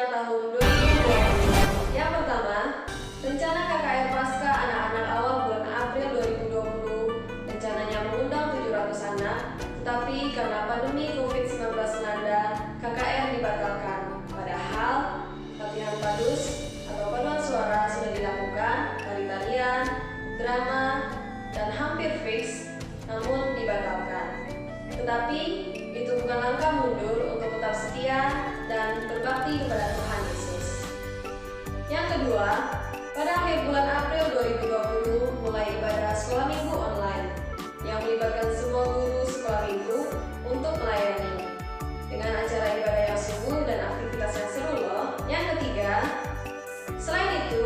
sepanjang tahun 2020. Yang pertama, rencana KKR Pasca anak-anak awal bulan April 2020 rencananya mengundang 700 anak, tetapi karena pandemi COVID-19 melanda, KKR dibatalkan. Padahal latihan padus atau paduan suara sudah dilakukan, tari-tarian, drama, dan hampir fix, namun dibatalkan. Tetapi itu bukan langkah mundur untuk tetap setia dan berbakti kepada Tuhan Yesus. Yang kedua, pada akhir bulan April 2020 mulai ibadah sekolah minggu online yang melibatkan semua guru sekolah minggu untuk melayani dengan acara ibadah yang sungguh dan aktivitas yang seru loh. Yang ketiga, selain itu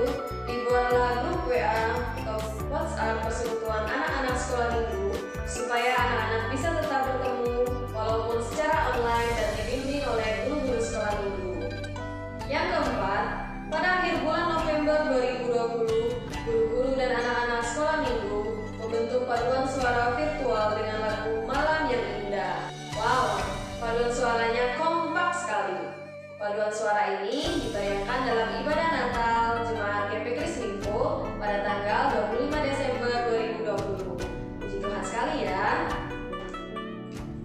dibuatlah grup WA atau WhatsApp persekutuan anak-anak sekolah minggu supaya anak-anak bisa tetap bertemu walaupun secara online dan dibimbing oleh guru-guru sekolah minggu. Yang keempat, pada akhir bulan November 2020, guru-guru dan anak-anak sekolah minggu membentuk paduan suara virtual dengan lagu Malam yang Indah. Wow, paduan suaranya kompak sekali. Paduan suara ini ditayangkan dalam ibadah Natal Jemaat GP Krisminfo pada tanggal 25 Desember 2020. Puji Tuhan sekali ya.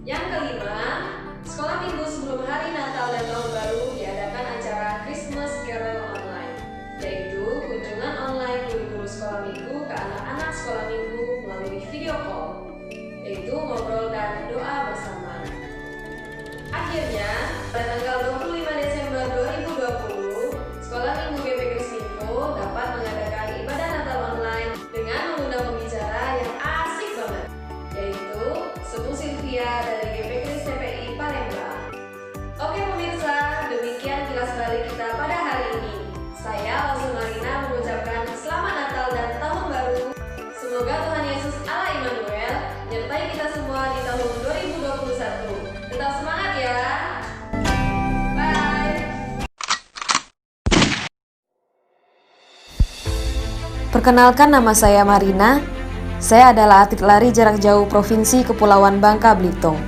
Yang kelima, sekolah minggu sebelum hari Natal dan Tahun Baru diadakan acara Christmas Carol online, yaitu kunjungan online guru-guru sekolah minggu ke anak-anak sekolah minggu melalui video call, yaitu ngobrol dan doa bersama. Akhirnya, pada tanggal 25 Desember 2020, sekolah minggu GP Krisminfo dapat mengadakan ibadah Natal online dengan mengundang pembicara yang asik banget, yaitu Sebu Sylvia dari GP Kris TPI Palembang. Oke pemirsa, demikian kilas balik kita pada hari ini. Saya Langsung Marina mengucapkan Selamat Natal dan Tahun Baru. Semoga Tuhan Yesus Allah Immanuel menyertai kita semua di tahun 2021. Tetap semangat ya. Bye. Perkenalkan, nama saya Marina. Saya adalah atlet lari jarak jauh Provinsi Kepulauan Bangka Belitung.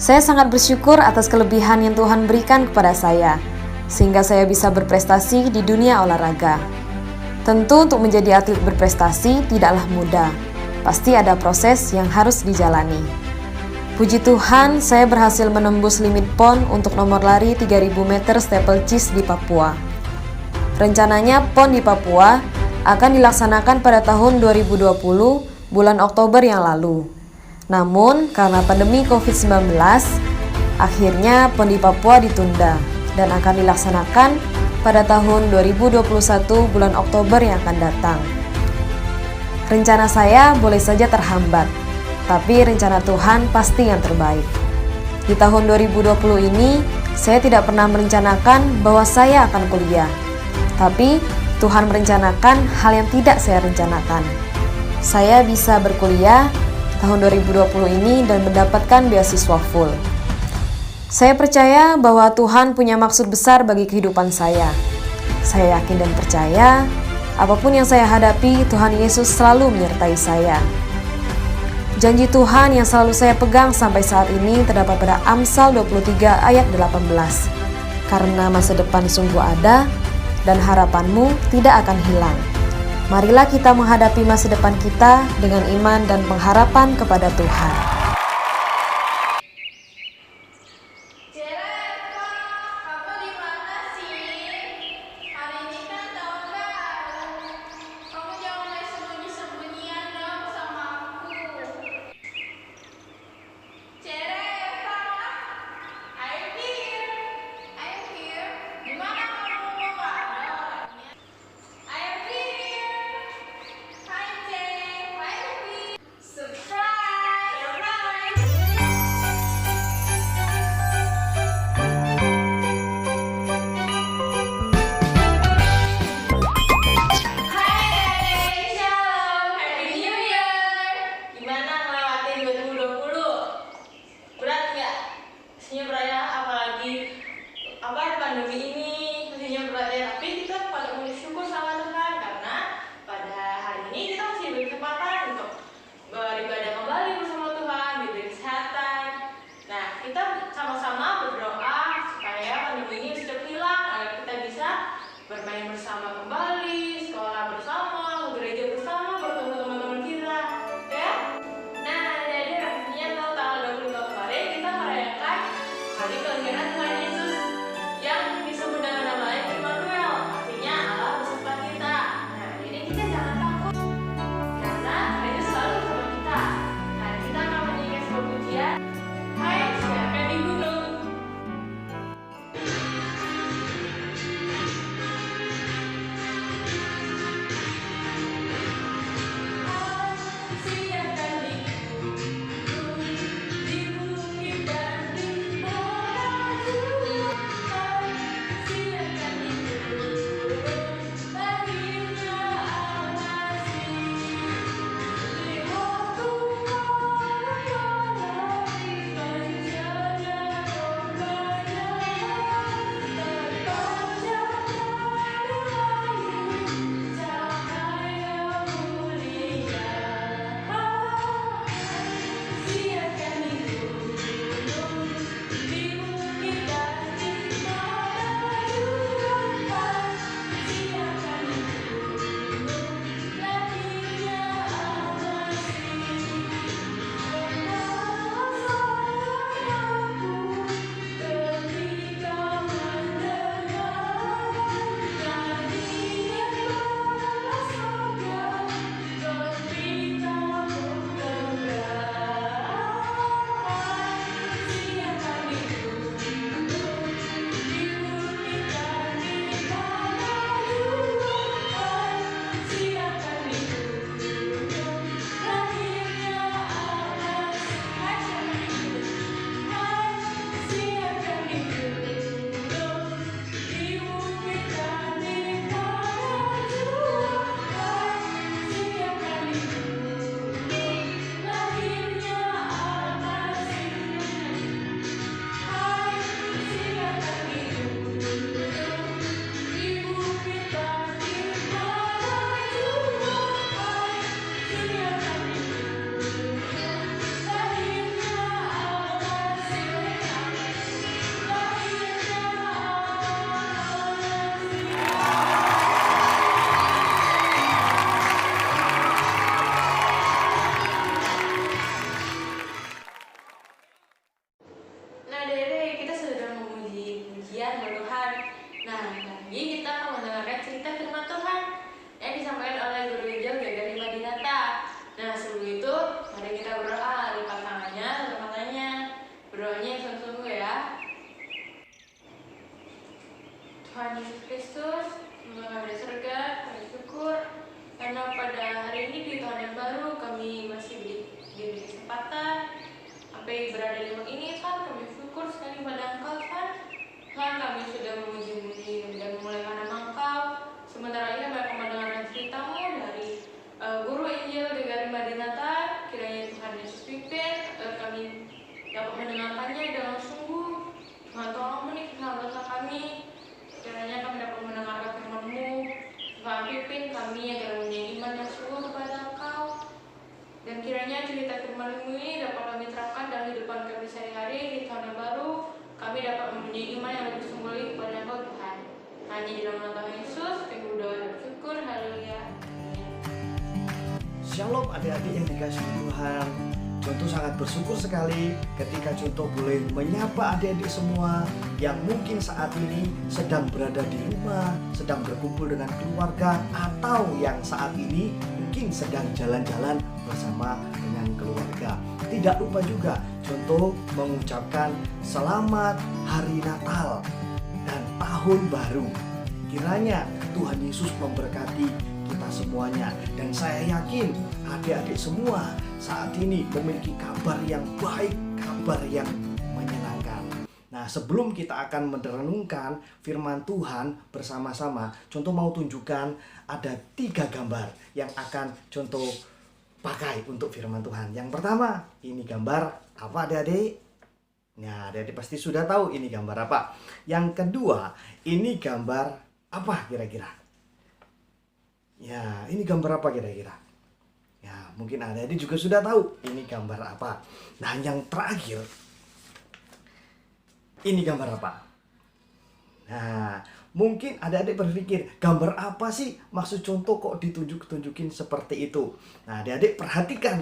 Saya sangat bersyukur atas kelebihan yang Tuhan berikan kepada saya, sehingga saya bisa berprestasi di dunia olahraga. Tentu untuk menjadi atlet berprestasi tidaklah mudah. Pasti ada proses yang harus dijalani. Puji Tuhan, saya berhasil menembus limit PON untuk nomor lari 3000 meter steeplechase di Papua. Rencananya PON di Papua akan dilaksanakan pada tahun 2020 bulan Oktober yang lalu. Namun, karena pandemi COVID-19, akhirnya PON di Papua ditunda dan akan dilaksanakan pada tahun 2021 bulan Oktober yang akan datang. Rencana saya boleh saja terhambat, tapi rencana Tuhan pasti yang terbaik. Di tahun 2020 ini, saya tidak pernah merencanakan bahwa saya akan kuliah. Tapi, Tuhan merencanakan hal yang tidak saya rencanakan. Saya bisa berkuliah tahun 2020 ini dan mendapatkan beasiswa full. Saya percaya bahwa Tuhan punya maksud besar bagi kehidupan saya. Saya yakin dan percaya, apapun yang saya hadapi, Tuhan Yesus selalu menyertai saya. Janji Tuhan yang selalu saya pegang sampai saat ini terdapat pada Amsal 23 ayat 18. Karena masa depan sungguh ada, dan harapanmu tidak akan hilang. Marilah kita menghadapi masa depan kita dengan iman dan pengharapan kepada Tuhan. Kita sama-sama berdoa supaya pandemi ini bisa hilang agar kita bermain bersama kembali, sekolah bersama, ke gereja bersama, bertemu teman-teman kita, ya. Nah, jadi artinya kalau tanggal 25 kemarin kita merayakan hari kelahiran Tuhan Yesus yang disebut dengan nama lain Immanuel, artinya Allah beserta kita. Nah, jadi kita jangan takut karena Tuhan Yesus selalu bersama kita. Nah, kita akan menyanyikan sebuah pujian. Hai, siapa di gunung? Nah, Dede, kita sudah memuji pujian buat Tuhan. Nah, lagi kita akan mendengarkan cerita firman Tuhan yang disampaikan oleh Guru Injil Gregory Madinata. Nah, sebelum itu, mari kita berdoa, lipat tangannya, tutup matanya. Berdoanya yang sungguh-sungguh ya. Tuhan Yesus Kristus, Bapa di surga, kami syukur karena pada hari ini di tahun yang baru kami masih diberi kesempatan sampai berada di rumah ini. Tuhan, kami syukur sekali pada Engkau, Tuhan. Tuhan, kami sudah memuji-muji dan memuliakan nama Engkau. Sementara ini kami akan mendengarkan ceritamu dari Guru Injil Gregory Madinata. Kiranya Tuhan Yesus pimpin agar kami dapat mendengarkannya dengan sungguh. Tuhan, tolong menikmati dosa kami. Kiranya kami dapat mendengarkan firman-Mu. Tuhan, pimpin kami agar mempunyai iman yang sungguh kepada Engkau. Dan kiranya cerita firman-Mu ini dapat kami terapkan dalam kehidupan kami sehari-hari di tahun yang baru. Kami dapat mempunyai iman yang lebih sungguh lagi kepada Engkau, Tuhan. Hanya di dalam nama Tuhan Yesus, kami berdoa dan bersyukur. Haleluya. Shalom adik-adik yang dikasihi Tuhan. Contoh sangat bersyukur sekali ketika Contoh boleh menyapa adik-adik semua yang mungkin saat ini sedang berada di rumah, sedang berkumpul dengan keluarga, atau yang saat ini mungkin sedang jalan-jalan bersama dengan keluarga. Tidak lupa juga Contoh mengucapkan selamat hari Natal dan tahun baru. Kiranya Tuhan Yesus memberkati kita semuanya, dan saya yakin adik-adik semua saat ini memiliki kabar yang baik, kabar yang menyenangkan. Nah, sebelum kita akan merenungkan firman Tuhan bersama-sama, Contoh mau tunjukkan ada 3 gambar yang akan Contoh pakai untuk firman Tuhan. Yang pertama, ini gambar apa adik-adik? Nah, adik-adik pasti sudah tahu ini gambar apa. Yang kedua, ini gambar apa kira-kira? Ya, ini gambar apa kira-kira? Ya, mungkin adik-adik juga sudah tahu ini gambar apa. Nah, yang terakhir, ini gambar apa? Nah, Mungkin adik-adik berpikir, gambar apa sih maksud contoh kok ditunjukin seperti itu? Nah, adik-adik perhatikan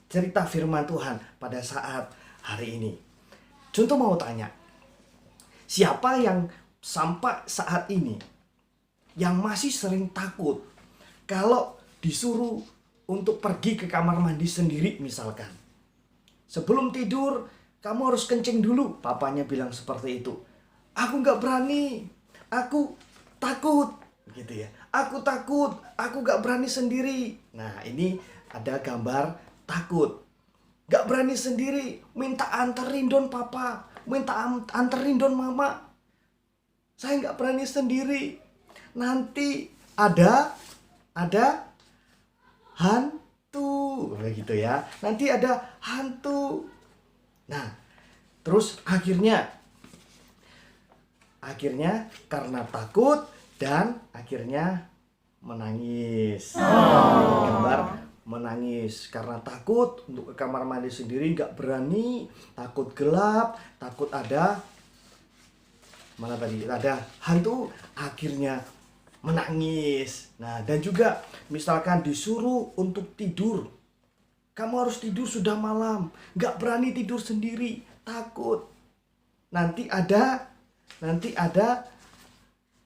cerita firman Tuhan pada saat hari ini. Contoh mau tanya, siapa yang sampai saat ini yang masih sering takut kalau disuruh untuk pergi ke kamar mandi sendiri misalkan? Sebelum tidur, kamu harus kencing dulu. Papanya bilang seperti itu. Aku gak berani. Aku takut. Gitu ya. Aku takut. Aku gak berani sendiri. Nah, ini ada gambar takut. Gak berani sendiri. Minta anterin don papa. Minta anterin don mama. Saya gak berani sendiri. Nanti ada hantu, begitu ya. Nanti ada hantu. Nah, terus akhirnya karena takut dan akhirnya menangis. Gambar menangis karena takut untuk ke kamar mandi sendiri, nggak berani, takut gelap, takut ada hantu, akhirnya menangis. Nah, dan juga misalkan disuruh untuk tidur, kamu harus tidur sudah malam, gak berani tidur sendiri, takut nanti ada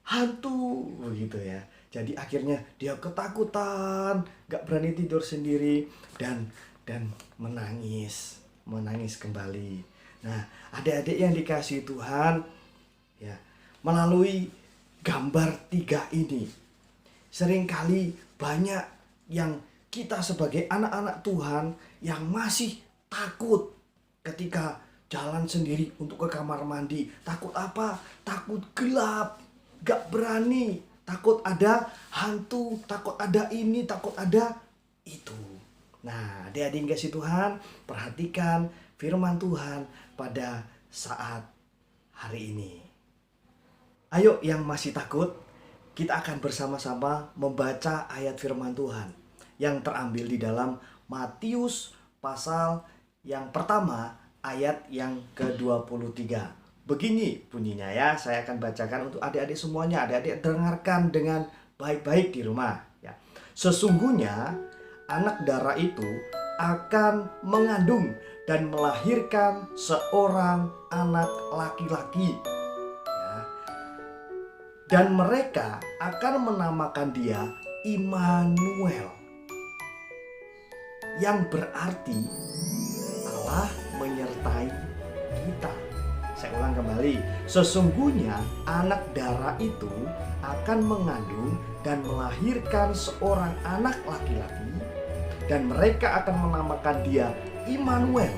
hantu, begitu ya. Jadi akhirnya dia ketakutan, gak berani tidur sendiri dan menangis kembali. Nah, adik-adik yang dikasihi Tuhan, ya, melalui gambar 3 ini, seringkali banyak yang kita sebagai anak-anak Tuhan yang masih takut ketika jalan sendiri untuk ke kamar mandi. Takut apa? Takut gelap, gak berani, takut ada hantu, takut ada ini, takut ada itu. Nah, adik-adik yang kasih Tuhan, perhatikan firman Tuhan pada saat hari ini. Ayo yang masih takut, kita akan bersama-sama membaca ayat firman Tuhan yang terambil di dalam Matius pasal yang pertama ayat yang ke-23. Begini bunyinya ya, saya akan bacakan untuk adik-adik semuanya. Adik-adik dengarkan dengan baik-baik di rumah ya. Sesungguhnya anak darah itu akan mengandung dan melahirkan seorang anak laki-laki. Dan mereka akan menamakan dia Immanuel, yang berarti Allah menyertai kita. Saya ulang kembali. Sesungguhnya anak darah itu akan mengandung dan melahirkan seorang anak laki-laki, dan mereka akan menamakan dia Immanuel,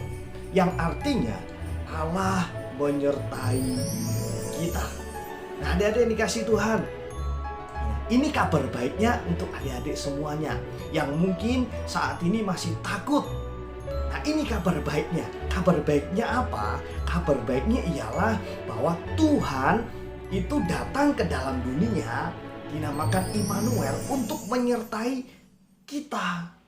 yang artinya Allah menyertai kita. Nah, adik-adik yang dikasih Tuhan, ini kabar baiknya untuk adik-adik semuanya yang mungkin saat ini masih takut. Nah, ini kabar baiknya. Kabar baiknya apa? Kabar baiknya ialah bahwa Tuhan itu datang ke dalam dunia, dinamakan Immanuel, untuk menyertai kita.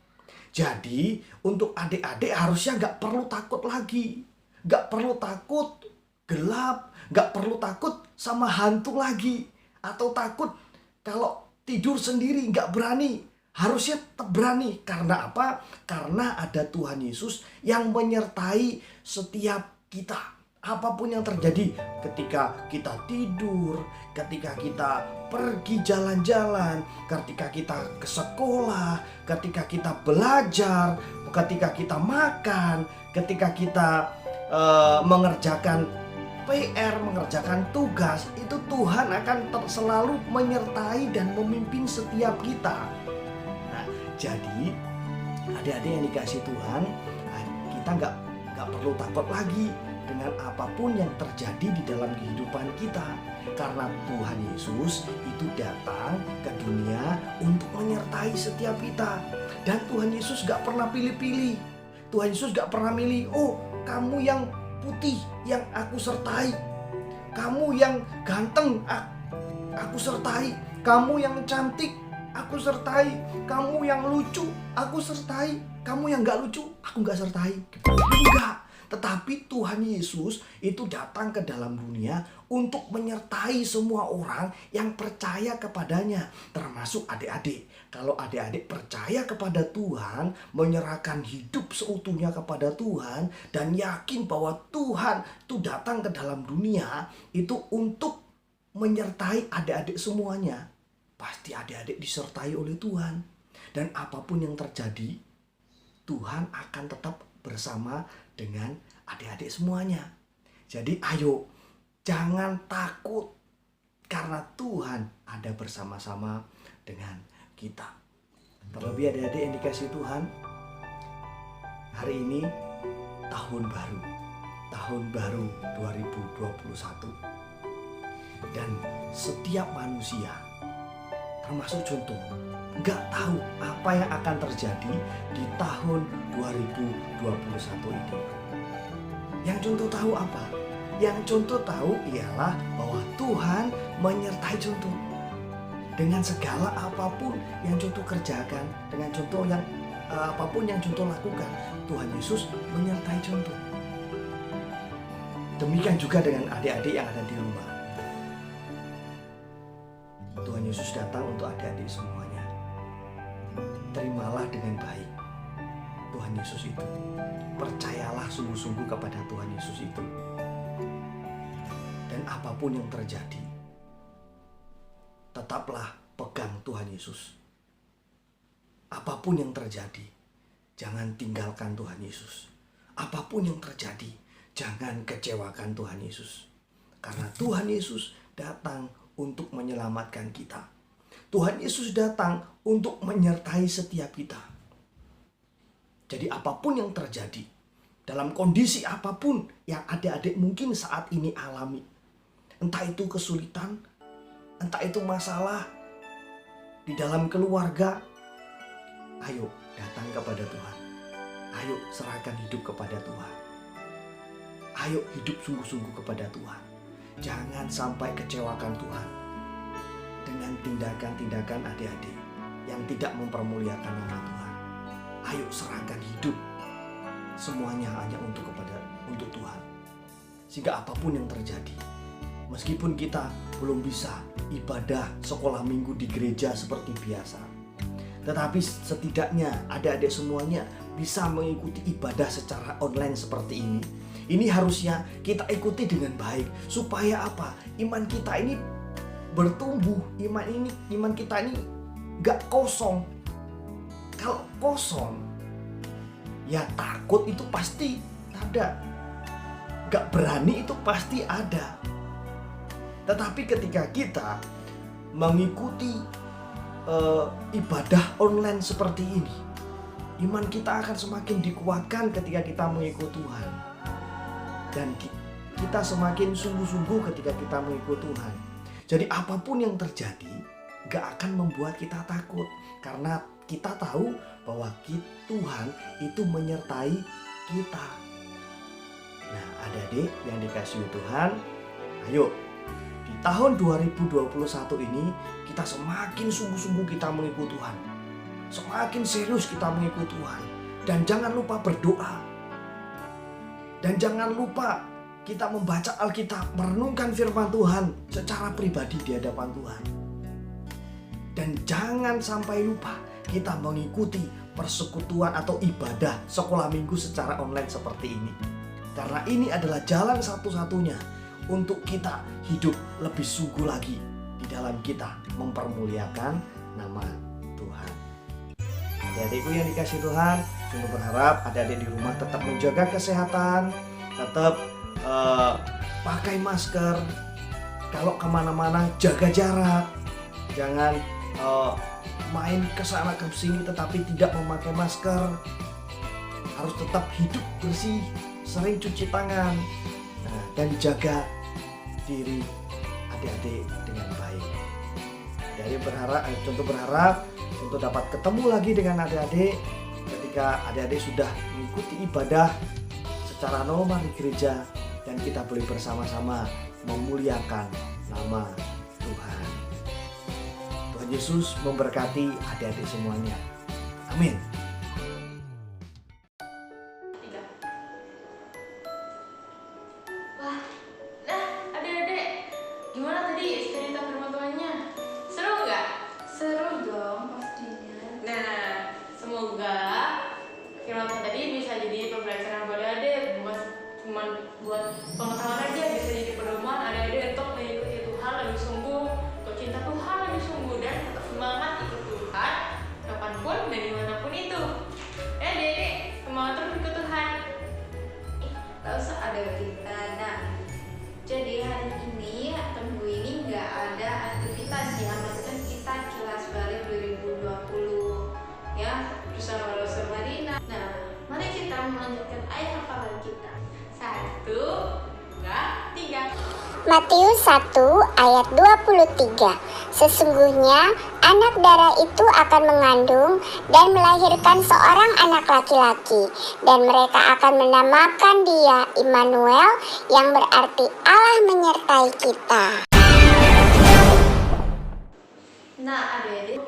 Jadi, untuk adik-adik harusnya gak perlu takut lagi. Gak perlu takut gelap, gak perlu takut sama hantu lagi, atau takut kalau tidur sendiri gak berani. Harusnya tetap berani. Karena apa? Karena ada Tuhan Yesus yang menyertai setiap kita. Apapun yang terjadi, ketika kita tidur, ketika kita pergi jalan-jalan, ketika kita ke sekolah, ketika kita belajar, ketika kita makan, ketika kita mengerjakan PR, mengerjakan tugas, itu Tuhan akan selalu menyertai dan memimpin setiap kita. Nah, jadi adik-adik yang dikasih Tuhan, kita nggak perlu takut lagi dengan apapun yang terjadi di dalam kehidupan kita, karena Tuhan Yesus itu datang ke dunia untuk menyertai setiap kita. Dan Tuhan Yesus gak pernah pilih-pilih. Tuhan Yesus gak pernah milih, oh kamu yang putih yang aku sertai, kamu yang ganteng aku sertai, kamu yang cantik aku sertai, kamu yang lucu aku sertai, kamu yang gak lucu aku gak sertai. Enggak. Tetapi Tuhan Yesus itu datang ke dalam dunia untuk menyertai semua orang yang percaya kepadanya, termasuk adik-adik. Kalau adik-adik percaya kepada Tuhan, menyerahkan hidup seutuhnya kepada Tuhan, dan yakin bahwa Tuhan itu datang ke dalam dunia itu untuk menyertai adik-adik semuanya, pasti adik-adik disertai oleh Tuhan. Dan apapun yang terjadi, Tuhan akan tetap bersama dengan adik-adik semuanya. Jadi ayo, jangan takut, karena Tuhan ada bersama-sama dengan kita. Terlebih adik-adik yang dikasihi Tuhan, hari ini tahun baru 2021. Dan setiap manusia, termasuk contoh, nggak tahu apa yang akan terjadi di tahun 2021 ini. Yang contoh tahu apa? Yang contoh tahu ialah bahwa Tuhan menyertai contoh. Dengan segala apapun yang contoh kerjakan, dengan contoh yang apapun yang contoh lakukan, Tuhan Yesus menyertai contoh. Demikian juga dengan adik-adik yang ada di rumah. Tuhan Yesus datang untuk adik-adik semuanya. Terimalah dengan baik Tuhan Yesus itu. Percayalah sungguh-sungguh kepada Tuhan Yesus itu. Dan apapun yang terjadi, tetaplah pegang Tuhan Yesus. Apapun yang terjadi, jangan tinggalkan Tuhan Yesus. Apapun yang terjadi, jangan kecewakan Tuhan Yesus. Karena Tuhan Yesus datang untuk menyelamatkan kita. Tuhan Yesus datang untuk menyertai setiap kita. Jadi apapun yang terjadi, dalam kondisi apapun yang adik-adik mungkin saat ini alami, entah itu kesulitan, entah itu masalah di dalam keluarga, ayo datang kepada Tuhan. Ayo serahkan hidup kepada Tuhan. Ayo hidup sungguh-sungguh kepada Tuhan. Jangan sampai kecewakan Tuhan dengan tindakan-tindakan adik-adik yang tidak mempermuliakan nama Tuhan. Ayo serahkan hidup semuanya hanya untuk Tuhan. Sehingga apapun yang terjadi, meskipun kita belum bisa ibadah sekolah minggu di gereja seperti biasa, tetapi setidaknya adik-adik semuanya bisa mengikuti ibadah secara online seperti ini. Ini harusnya kita ikuti dengan baik. Supaya apa? Iman kita ini bertumbuh. Iman kita ini gak kosong. Kalau kosong, ya takut itu pasti ada. Gak berani itu pasti ada. Tetapi ketika kita mengikuti ibadah online seperti ini, iman kita akan semakin dikuatkan ketika kita mengikuti Tuhan. Dan kita semakin sungguh-sungguh ketika kita mengikut Tuhan. Jadi apapun yang terjadi gak akan membuat kita takut. Karena kita tahu bahwa Tuhan itu menyertai kita. Nah adik-adik yang dikasihi Tuhan, ayo di tahun 2021 ini kita semakin sungguh-sungguh kita mengikut Tuhan. Semakin serius kita mengikut Tuhan. Dan jangan lupa berdoa. Dan jangan lupa kita membaca Alkitab, merenungkan firman Tuhan secara pribadi di hadapan Tuhan. Dan jangan sampai lupa kita mengikuti persekutuan atau ibadah sekolah minggu secara online seperti ini. Karena ini adalah jalan satu-satunya untuk kita hidup lebih sungguh lagi di dalam kita mempermuliakan nama Tuhan. Adik-adikku yang dikasihi Tuhan, sungguh berharap adik-adik di rumah tetap menjaga kesehatan, tetap pakai masker, kalau kemana-mana jaga jarak, jangan main kesana ke sini tetapi tidak memakai masker, harus tetap hidup bersih, sering cuci tangan, dan jaga diri adik-adik dengan baik. Jadi berharap untuk dapat ketemu lagi dengan adik-adik ketika adik-adik sudah mengikuti ibadah secara normal di gereja, dan kita boleh bersama-sama memuliakan nama Tuhan. Tuhan Yesus memberkati adik-adik semuanya. Amin. tadi cerita firman Tuhannya? Seru nggak? Seru dong pastinya. Nah, semoga firman Tuhan tadi bisa jadi pembelajaran buat adik, bukan cuma buat pengetahuan aja, bisa jadi pedoman adik-adik untuk mengikuti Tuhan lebih sungguh, untuk cinta Tuhan lebih sungguh, dan tetap semangat ikut Tuhan kapanpun dan dimanapun itu. Ya adik, semangat terus ikut Tuhan. Tak usah ada kita. Nah, jadi hari ini atau minggu ini nggak ada aktivitas yang maksudnya kita kilas balik 2020 ya bersama Rosa Marina. Nah, mari kita melanjutkan ayat hafalan kita. 1, 2, 3. Matius 1 ayat 23. Sesungguhnya anak darah itu akan mengandung dan melahirkan seorang anak laki-laki, dan mereka akan menamakan dia Immanuel, yang berarti Allah menyertai kita. Nah, adik-adik,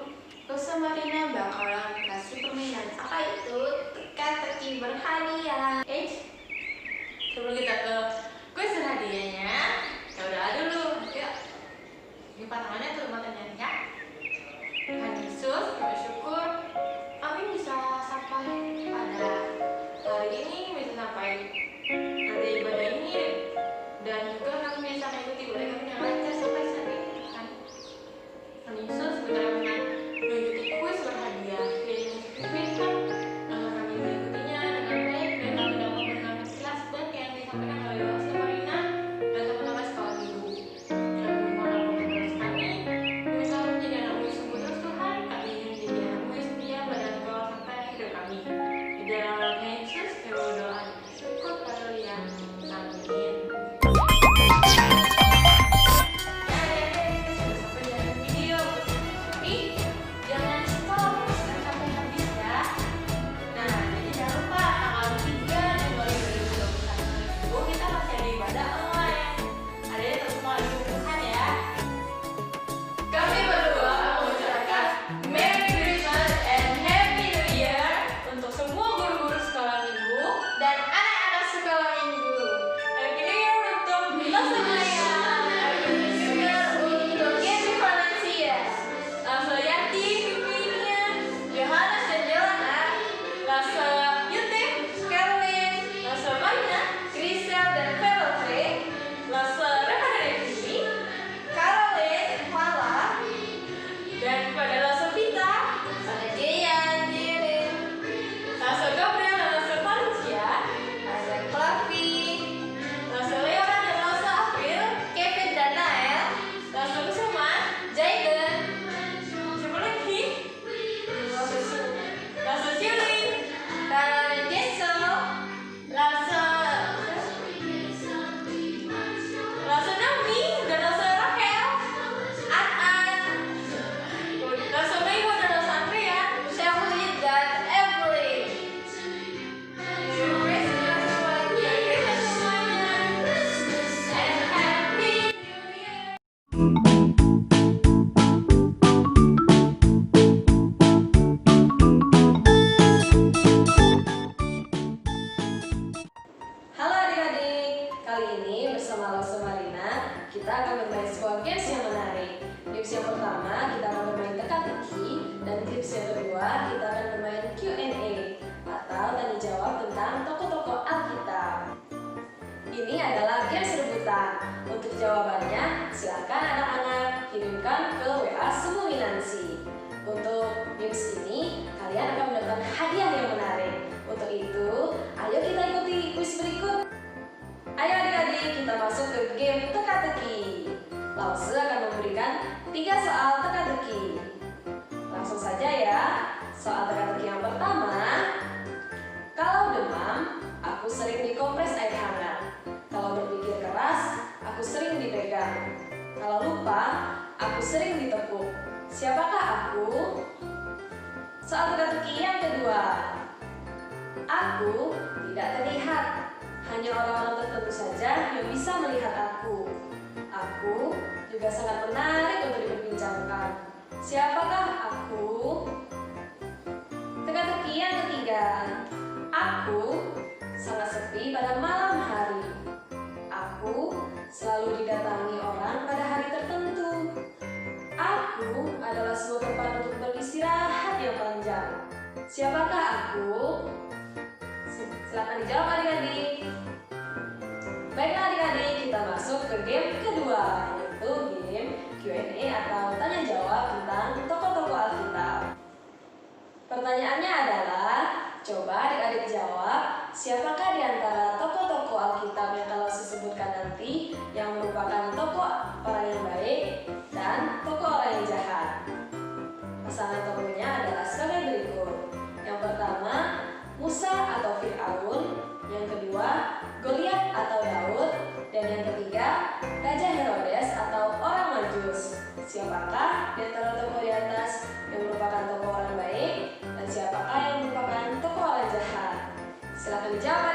Rosa Marina bakalan kasih permainan. Apa itu? Teka-teki berhadiah. Sebelum kita ke kuis hadiahnya, kita berdoa dulu. Yuk, lipat tangannya tuh matanya ya. Tuhan Yesus, kami bersyukur kami bisa sampai pada hari ini, bisa sampai nanti ibadah ini, dan juga kami bisa mengikuti ibadah kami yang lancar sampai saat ini. Tuhan Yesus, berdoa dengan mengikuti kuis berhadiah. Firman agar kami mengikutinya dengan baik dan kami dapat mendengar jelas baik yang disampaikan oleh Rosa Marina dan teman-teman sekolah minggu. Dan memohon berdoa kami, bisa menjadi anak-anak sungguh terus Tuhan, kami ingin menjadi anak-anak setia pada Engkau sampai akhir hidup kami. Di dalam nama Yesus, kami berdoa. Syukur haleluya. Amin. Kami berdua mengucapkan Merry Christmas and Happy New Year untuk semua guru-guru sekolah minggu dan anak-anak sekolah minggu. Happy New Year untuk kita semuanya. Happy New Year untuk Yesi Valencia, Lasa Yati, Vivinia, Johannes dan Jelana, Lasa Yutif, Caroline, Lasa Marina, Grisel dan Velotre, Lasa Reva dan Evini, Caroline, Mala, dan pada Lasa Vita, Ada Deyan, Jirin, Lasa Gabriel dan Lasa Valencia, ada Klavi, Lasa Leora dan Lasa April, Kevin dan Nael, Lasa Kusuma, Jaden, siapa lagi? Lasa Julie, dan Jessel, Lasa Naomi dan Lasa Raquel, An-An, Lasa Meiwa dan Lasa Andrea, Shelly, dan Evelyn. Merry Christmas semuanya. Merry Christmas semuanya. And Happy New Year. Halo adik-adik, kali ini bersama Rosa Marina kita akan bermain sebuah games yang menarik. Games yang pertama kita akan bermain teka-teki, dan games yang kedua kita akan bermain Q&A atau tanya jawab tentang tokoh-tokoh Alkitab. Ini adalah games rebutan. Untuk jawabannya silakan anak-anak kirimkan ke WA Semuminansi. Untuk games ini kalian akan mendapatkan hadiah yang menarik. Untuk itu, ayo kita ikuti kuis berikut. Ayo adik-adik, kita masuk ke game teka-teki. Lause akan memberikan 3 soal teka-teki. Langsung saja ya. Soal teka-teki yang pertama. Kalau demam, aku sering dikompres air hangat. Kalau berpikir keras, aku sering dipegang. Kalau lupa, aku sering ditepuk. Siapakah aku? Soal teka-teki yang kedua. Aku tidak terlihat, hanya orang-orang tertentu saja yang bisa melihat aku. Aku juga sangat menarik untuk diperbincangkan. Siapakah aku? Teka-teki yang ketiga. Aku sangat sepi pada malam hari. Aku selalu didatangi orang pada hari tertentu. Siapakah aku? Silakan dijawab adik-adik. Baiklah adik-adik, kita masuk ke game kedua, yaitu game Q&A atau tanya jawab tentang tokoh-tokoh Alkitab. Pertanyaannya adalah, coba adik-adik jawab, siapakah di antara tokoh-tokoh Alkitab yang kalau disebutkan nanti yang merupakan tokoh orang yang baik dan tokoh orang yang jahat? Pasangan tokohnya adalah sebagai berikut. Yang pertama, Musa atau Fir'aun. Yang kedua, Goliat atau Daud. Dan yang ketiga, Raja Herodes atau orang Majus. Siapakah di antara tokoh di atas yang merupakan tokoh orang baik dan siapakah yang merupakan tokoh orang jahat? Silakan dijawab